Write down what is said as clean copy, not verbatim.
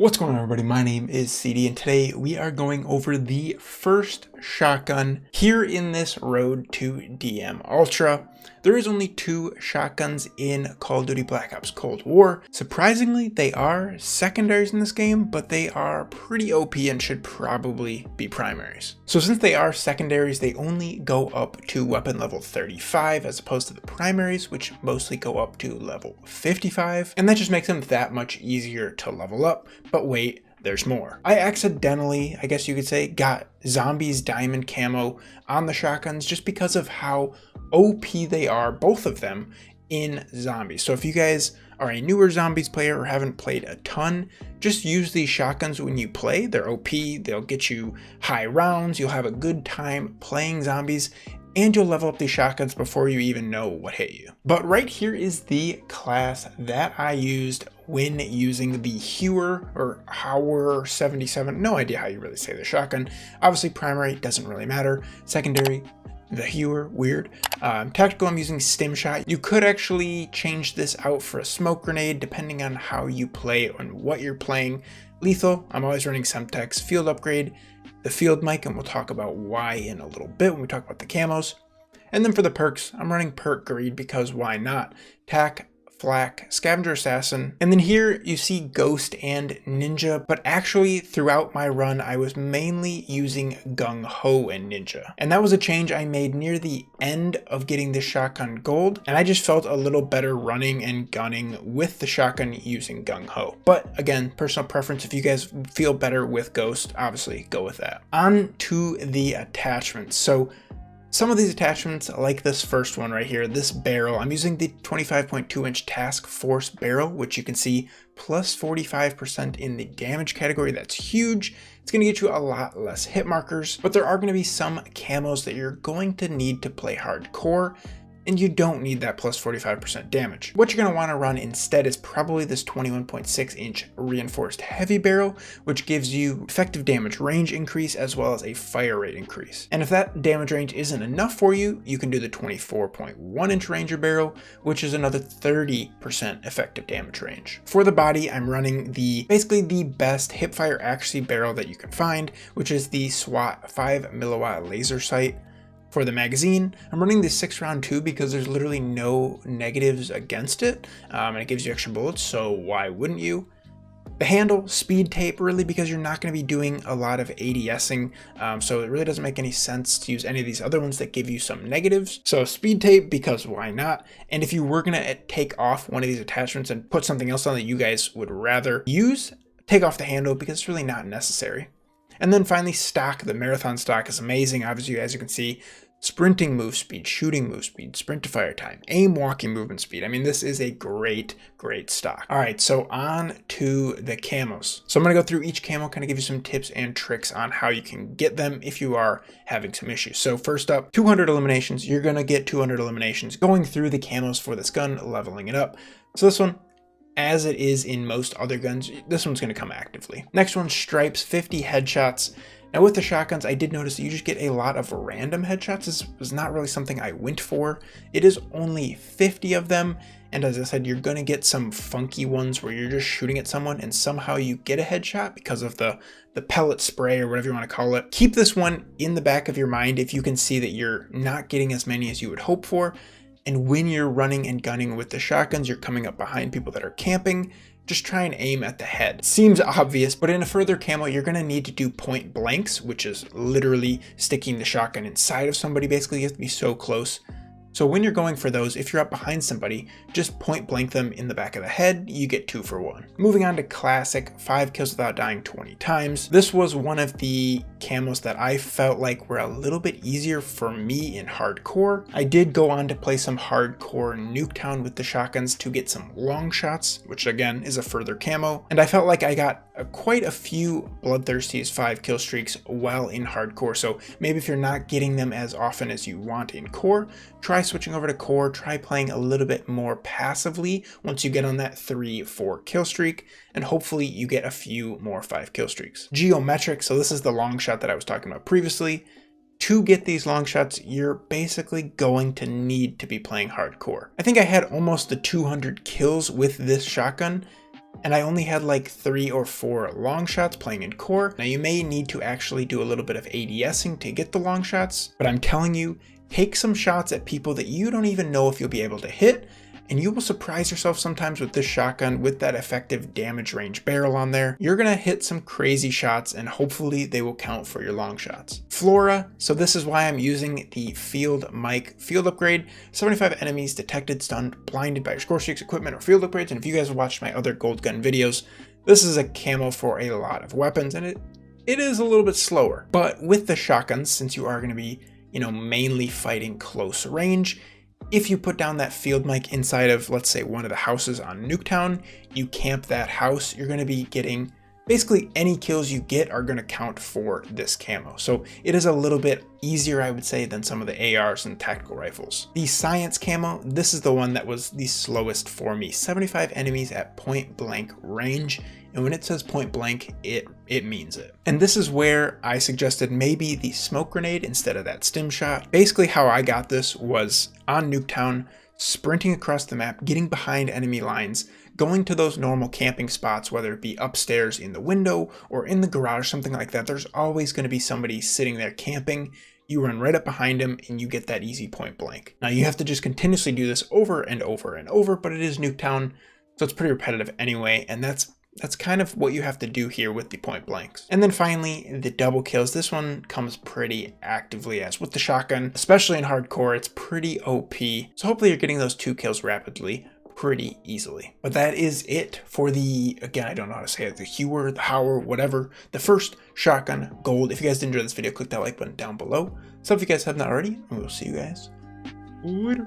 What's going on, everybody? My name is CD, and today we are going over the first shotgun here in this Road to DM Ultra. There is only two shotguns in Call of Duty Black Ops Cold War. Surprisingly, they are secondaries in this game, but they are pretty OP and should probably be primaries. So since they are secondaries, they only go up to weapon level 35 as opposed to the primaries, which mostly go up to level 55. And that just makes them that much easier to level up. But wait, there's more. I accidentally, I guess you could say, got Zombies Diamond Camo on the shotguns just because of how OP they are, both of them, in Zombies. So if you guys are a newer Zombies player or haven't played a ton, just use these shotguns when you play. They're OP, they'll get you high rounds, you'll have a good time playing Zombies, and you'll level up these shotguns before you even know what hit you. But right here is the class that I used when using the Hauer 77. No idea how you really say the shotgun. Obviously primary doesn't really matter. Secondary, the Hauer, weird. Tactical, I'm using stim shot. You could actually change this out for a smoke grenade depending on how you play and what you're playing. Lethal, I'm always running Semtex. Field upgrade, the field mic, and we'll talk about why in a little bit when we talk about the camos. And then for the perks, I'm running perk greed because why not? Tac, flak, scavenger assassin, and then here you see ghost and ninja, but actually throughout my run I was mainly using gung ho and ninja, and that was a change I made near the end of getting the shotgun gold, and I just felt a little better running and gunning with the shotgun using gung ho. But again, personal preference. If you guys feel better with ghost, obviously go with that. On to the attachments. So some of these attachments, like this first one right here, this barrel, I'm using the 25.2 inch Task Force barrel, which you can see plus 45% in the damage category. That's huge. It's going to get you a lot less hit markers, but there are going to be some camos that you're going to need to play hardcore, and you don't need that plus 45% damage. What you're going to want to run instead is probably this 21.6 inch reinforced heavy barrel, which gives you effective damage range increase as well as a fire rate increase. And if that damage range isn't enough for you, you can do the 24.1 inch ranger barrel, which is another 30% effective damage range. For the body, I'm running basically the best hipfire accuracy barrel that you can find, which is the SWAT 5 milliwatt laser sight. For the magazine, I'm running the 6-round tube because there's literally no negatives against it, and it gives you extra bullets, so why wouldn't you? The handle, speed tape, really because you're not going to be doing a lot of ADSing, so it really doesn't make any sense to use any of these other ones that give you some negatives. So speed tape because why not? And if you were going to take off one of these attachments and put something else on that you guys would rather use, take off the handle because it's really not necessary. And then finally, stock. The marathon stock is amazing. Obviously, as you can see, sprinting move speed, shooting move speed, sprint to fire time, aim walking movement speed. I mean, this is a great stock. All right, so on to the camos. So I'm gonna go through each camo, kind of give you some tips and tricks on how you can get them if you are having some issues. So first up, 200 eliminations. You're gonna get 200 eliminations going through the camos for this gun, leveling it up. So this one, as it is in most other guns, this one's going to come actively. Next one, stripes, 50 headshots. Now with the shotguns, I did notice that you just get a lot of random headshots. This was not really something I went for. It is only 50 of them, and as I said, you're going to get some funky ones where you're just shooting at someone and somehow you get a headshot because of the pellet spray or whatever you want to call it. Keep this one in the back of your mind if you can see that you're not getting as many as you would hope for. And when you're running and gunning with the shotguns, you're coming up behind people that are camping, just try and aim at the head. Seems obvious, but in a further camo, you're going to need to do point blanks, which is literally sticking the shotgun inside of somebody. Basically, you have to be so close. So when you're going for those, if you're up behind somebody, just point blank them in the back of the head, you get 2 for 1. Moving on to classic, 5 kills without dying 20 times. This was one of the camos that I felt like were a little bit easier for me in hardcore. I did go on to play some hardcore Nuketown with the shotguns to get some long shots, which again is a further camo, and I felt like I got quite a few Bloodthirsty's 5 kill streaks while in hardcore. So maybe if you're not getting them as often as you want in core, try switching over to core, try playing a little bit more passively once you get on that 3-4 kill streak, and hopefully you get a few more 5 kill streaks. Geometric, so this is the long shot that I was talking about previously. To get these long shots, you're basically going to need to be playing hardcore. I think I had almost the 200 kills with this shotgun, and I only had like 3 or 4 long shots playing in core. Now you may need to actually do a little bit of ADSing to get the long shots, but I'm telling you, take some shots at people that you don't even know if you'll be able to hit, and you will surprise yourself sometimes with this shotgun with that effective damage range barrel on there. You're gonna hit some crazy shots and hopefully they will count for your long shots. Flora, so this is why I'm using the field mic field upgrade. 75 enemies detected, stunned, blinded by your score streaks, equipment, or field upgrades. And if you guys have watched my other gold gun videos, this is a camo for a lot of weapons, and it is a little bit slower. But with the shotguns, since you are gonna be, mainly fighting close range, if you put down that field mic inside of, let's say, one of the houses on Nuketown, you camp that house, you're going to be getting, basically any kills you get are going to count for this camo. So it is a little bit easier, I would say, than some of the ARs and tactical rifles. The science camo, this is the one that was the slowest for me. 75 enemies at point blank range. And when it says point blank, it means it. And this is where I suggested maybe the smoke grenade instead of that stim shot. Basically how I got this was on Nuketown, sprinting across the map, getting behind enemy lines, going to those normal camping spots, whether it be upstairs in the window or in the garage, something like that. There's always going to be somebody sitting there camping. You run right up behind him and you get that easy point blank. Now you have to just continuously do this over and over and over, but it is Nuketown, so it's pretty repetitive anyway, and that's kind of what you have to do here with the point blanks. And then finally, the double kills. This one comes pretty actively as with the shotgun, especially in hardcore, it's pretty OP. So hopefully you're getting those 2 kills rapidly pretty easily. But that is it for the, again, I don't know how to say it, the Hauer, whatever, the first shotgun gold. If you guys did enjoy this video, click that like button down below. So if you guys have not already, and we'll see you guys later.